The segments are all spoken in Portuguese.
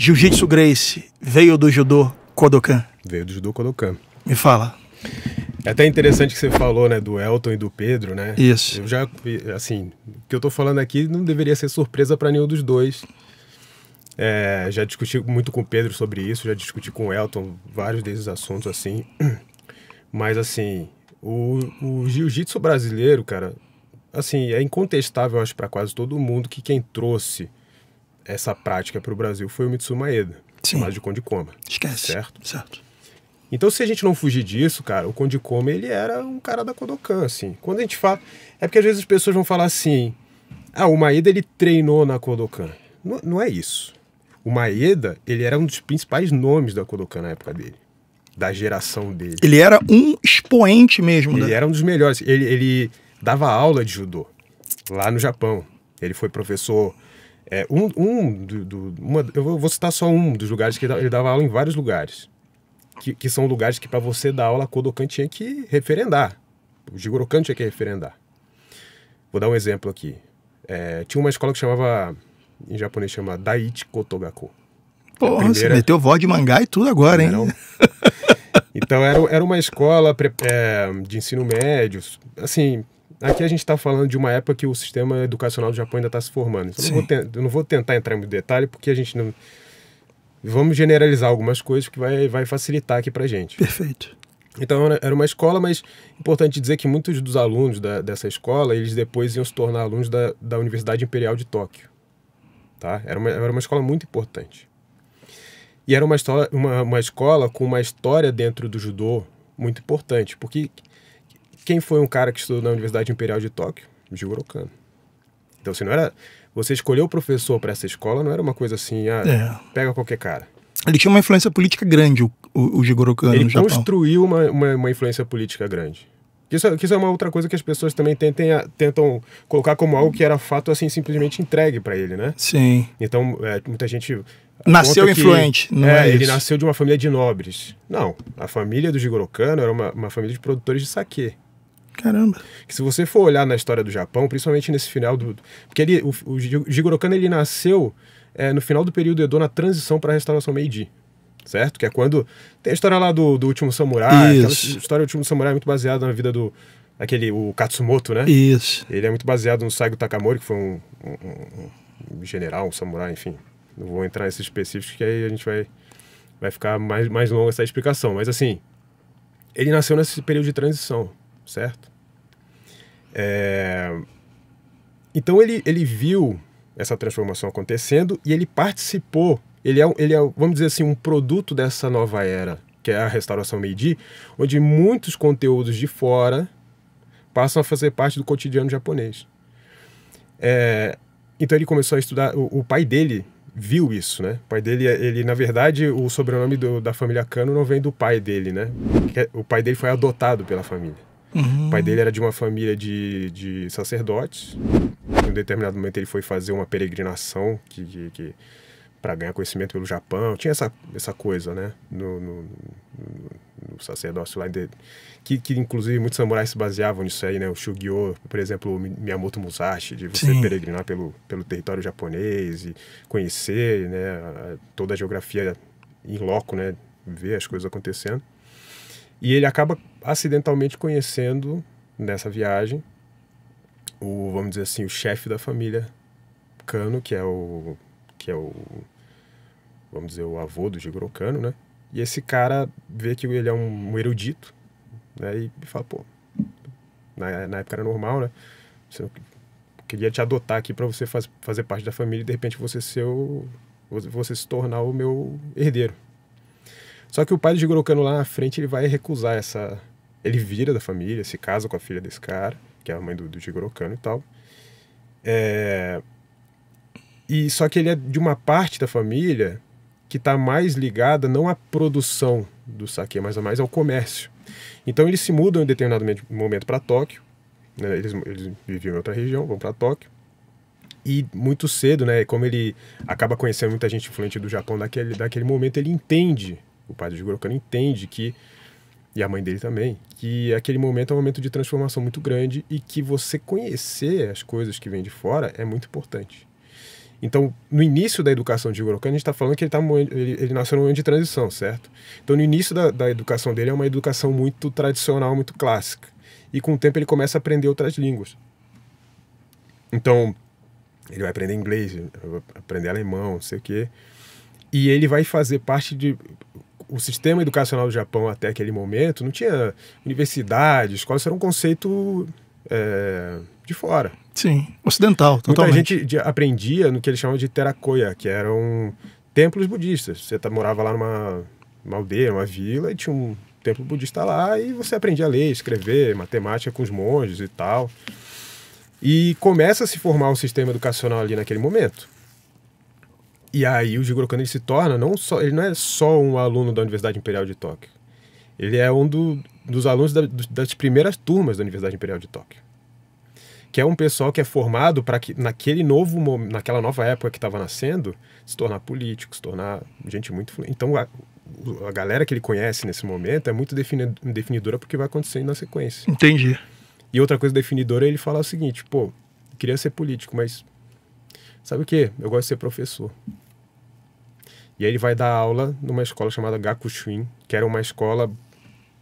Jiu-Jitsu Gracie veio do judô Kodokan? Veio do judô Kodokan. Me fala. É até interessante que você falou, né, do Elton e do Pedro, né? Isso. Eu já, assim, o que eu tô falando aqui não deveria ser surpresa para nenhum dos dois. Já discuti muito com o Pedro sobre isso, já discuti com o Elton vários desses assuntos, assim. Mas, assim, o jiu-jitsu brasileiro, cara, assim, é incontestável, acho, para quase todo mundo que quem trouxe essa prática para o Brasil foi o Mitsu Maeda, chamado de Konde Koma. Esquece. Certo? Então, se a gente não fugir disso, cara, o Konde Koma, ele era um cara da Kodokan, assim. Quando a gente fala... É porque às vezes as pessoas vão falar assim, o Maeda, ele treinou na Kodokan. Não é isso. O Maeda, ele era um dos principais nomes da Kodokan na época dele, da geração dele. Ele era um expoente mesmo. Ele era um dos melhores. Ele dava aula de judô lá no Japão. Ele foi professor... eu vou citar só um dos lugares que ele dava aula em vários lugares. Que são lugares que para você dar aula, a Kodokan tinha que referendar. O Jigoro Kano tinha que referendar. Vou dar um exemplo aqui. Tinha uma escola que chamava, em japonês chama Daiichi Kotogako. Porra, você meteu voz de mangá e tudo agora, hein? Então era uma escola de ensino médio. Assim, aqui a gente está falando de uma época que o sistema educacional do Japão ainda está se formando. Então eu não vou tentar entrar em muito detalhe, porque a gente não... Vamos generalizar algumas coisas que vai facilitar aqui pra gente. Perfeito. Então era uma escola, mas é importante dizer que muitos dos alunos dessa escola, eles depois iam se tornar alunos da Universidade Imperial de Tóquio. Tá? Era uma escola muito importante. E era uma escola com uma história dentro do judô muito importante, porque quem foi um cara que estudou na Universidade Imperial de Tóquio? Jigoro Kano. Então, se não era... Você escolheu o professor para essa escola, não era uma coisa assim, pega qualquer cara. Ele tinha uma influência política grande, o Jigoro Kano, no Japão. Ele construiu uma influência política grande. Isso é uma outra coisa que as pessoas também tentam colocar como algo que era fato, assim, simplesmente entregue para ele, né? Sim. Então, muita gente... Nasceu influente, não é ele isso. nasceu de uma família de nobres. Não, a família do Jigoro Kano era uma família de produtores de saquê. Caramba. Que se você for olhar na história do Japão, principalmente nesse final porque o Jigoro Kano, ele nasceu no final do período Edo, na transição para a restauração Meiji, certo? Que é quando tem a história lá do Último Samurai. Aquela história do Último Samurai é muito baseada na vida o Katsumoto, né? Isso. Ele é muito baseado no Saigo Takamori, que foi um general, um samurai, enfim. Não vou entrar nesses específicos, que aí a gente vai ficar mais longa essa explicação. Mas assim, ele nasceu nesse período de transição, certo? Então ele viu essa transformação acontecendo e ele participou. Ele é, vamos dizer assim, um produto dessa nova era, que é a restauração Meiji, onde muitos conteúdos de fora passam a fazer parte do cotidiano japonês. Então ele começou a estudar. O pai dele viu isso, né? O pai dele, ele na verdade, o sobrenome da família Kano não vem do pai dele, né? O pai dele foi adotado pela família. O pai dele era de uma família de sacerdotes. Em um determinado momento ele foi fazer uma peregrinação para ganhar conhecimento pelo Japão. Tinha essa coisa, né? No sacerdócio lá, que inclusive muitos samurais se baseavam nisso aí, né? O Shugyo, por exemplo, o Miyamoto Musashi, de você peregrinar pelo território japonês e conhecer, né, toda a geografia em loco, né? Ver as coisas acontecendo. E ele acaba acidentalmente conhecendo, nessa viagem, vamos dizer assim, o chefe da família Kano, que é o vamos dizer, o avô do Jigoro Kano, né? E esse cara vê que ele é um erudito, né? E fala, pô, na época era normal, né? Eu queria te adotar aqui para você fazer parte da família e de repente você se tornar o meu herdeiro. Só que o pai do Jigoro Kano lá na frente, ele vai recusar essa... Ele vira da família, se casa com a filha desse cara, que é a mãe do Jigoro Kano e tal. E só que ele é de uma parte da família que está mais ligada não à produção do saquê, mas mais ao comércio. Então eles se mudam em determinado momento para Tóquio, né? Eles viviam em outra região, vão para Tóquio. E muito cedo, né, como ele acaba conhecendo muita gente influente do Japão daquele momento, ele entende... O pai do Jigoro Kano entende que, e a mãe dele também, que aquele momento é um momento de transformação muito grande e que você conhecer as coisas que vêm de fora é muito importante. Então, no início da educação de Jigoro Kano, a gente está falando que ele nasceu num momento de transição, certo? Então, no início da educação dele é uma educação muito tradicional, muito clássica. E com o tempo ele começa a aprender outras línguas. Então, ele vai aprender inglês, vai aprender alemão, não sei o quê. E ele vai fazer parte de... O sistema educacional do Japão até aquele momento não tinha universidade, escola, isso era um conceito de fora. Sim, ocidental, totalmente. Muita gente aprendia no que eles chamam de terakoya, que eram templos budistas. Você morava lá numa aldeia, numa vila, e tinha um templo budista lá, e você aprendia a ler, escrever, matemática com os monges e tal. E começa a se formar um sistema educacional ali naquele momento. E aí o Jigoro Kano ele se torna, ele não é só um aluno da Universidade Imperial de Tóquio. Ele é um dos alunos das primeiras turmas da Universidade Imperial de Tóquio. Que é um pessoal que é formado para que naquela nova época que estava nascendo, se tornar político, se tornar gente muito influente. Então a galera que ele conhece nesse momento é muito definidora porque vai acontecendo na sequência. Entendi. E outra coisa definidora é ele falar o seguinte, pô, queria ser político, mas sabe o quê? Eu gosto de ser professor. E aí ele vai dar aula numa escola chamada Gakushuin, que era uma escola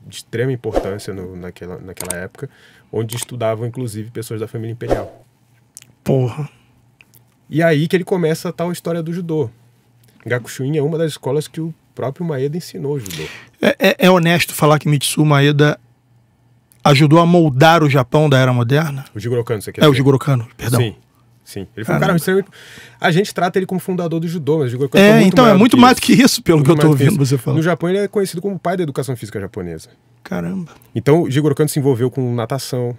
de extrema importância naquela época, onde estudavam, inclusive, pessoas da família imperial. Porra. E aí que ele começa a tal história do judô. Gakushuin é uma das escolas que o próprio Maeda ensinou o judô. É honesto falar que Mitsuo Maeda ajudou a moldar o Japão da Era Moderna? O Jigoro Kano, você quer dizer? O Jigoro Kano, perdão. Sim. Ele foi um cara extremamente... A gente trata ele como fundador do judô, mas o Jigoro Kano foi muito então é muito mais do que isso, pelo que eu tô ouvindo você falar. No Japão ele é conhecido como o pai da educação física japonesa. Caramba. Então o Jigoro Kano se envolveu com natação,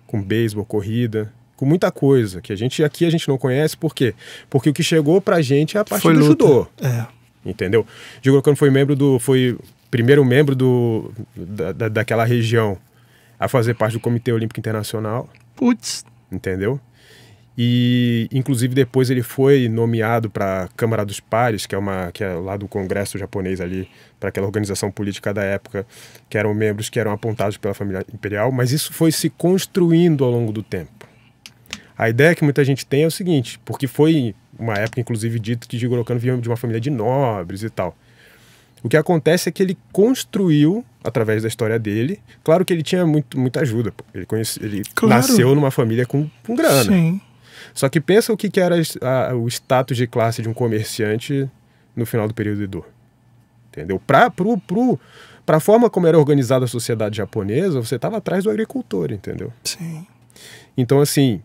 com beisebol, corrida, com muita coisa que aqui a gente não conhece. Por quê? Porque o que chegou pra gente é a parte do judô. Entendeu? Jigoro Kano foi primeiro membro daquela região a fazer parte do Comitê Olímpico Internacional. Putz. Entendeu? E, inclusive, depois ele foi nomeado para a Câmara dos Pares, que é lá do Congresso japonês ali, para aquela organização política da época, que eram membros que eram apontados pela família imperial, mas isso foi se construindo ao longo do tempo. A ideia que muita gente tem é o seguinte, porque foi uma época, inclusive, dito que Jigoro Kano vinha de uma família de nobres e tal. O que acontece é que ele construiu, através da história dele, claro que ele tinha muita ajuda, ele nasceu numa família com grana. Sim. Só que pensa o que era o status de classe de um comerciante no final do período Edo. Entendeu? Para a forma como era organizada a sociedade japonesa, você estava atrás do agricultor, entendeu? Sim. Então, assim,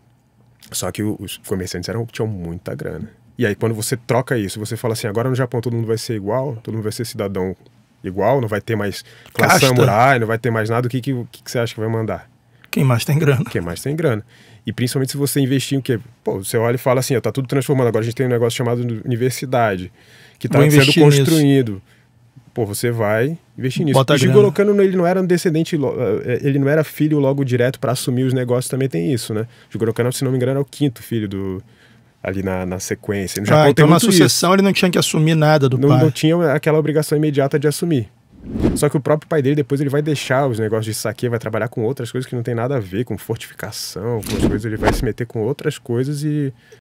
só que os comerciantes tinham muita grana. E aí, quando você troca isso, você fala assim, agora no Japão todo mundo vai ser igual, todo mundo vai ser cidadão igual, não vai ter mais classe samurai, não vai ter mais nada, o que você acha que vai mandar? Quem mais tem grana. Quem mais tem grana. E principalmente se você investir em quê? Pô, você olha e fala assim, tá tudo transformando. Agora a gente tem um negócio chamado universidade, que tá sendo construído. Nisso. Pô, você vai investir nisso. O Jigoro Kano, ele não era um descendente, ele não era filho logo direto para assumir os negócios, também tem isso, né? O Jigoro Kano, se não me engano, era o quinto filho ali na sequência. No Japão então na sucessão ele não tinha que assumir nada do pai. Não tinha aquela obrigação imediata de assumir. Só que o próprio pai dele, depois ele vai deixar os negócios de saque, vai trabalhar com outras coisas que não tem nada a ver, com fortificação, com as coisas, ele vai se meter com outras coisas e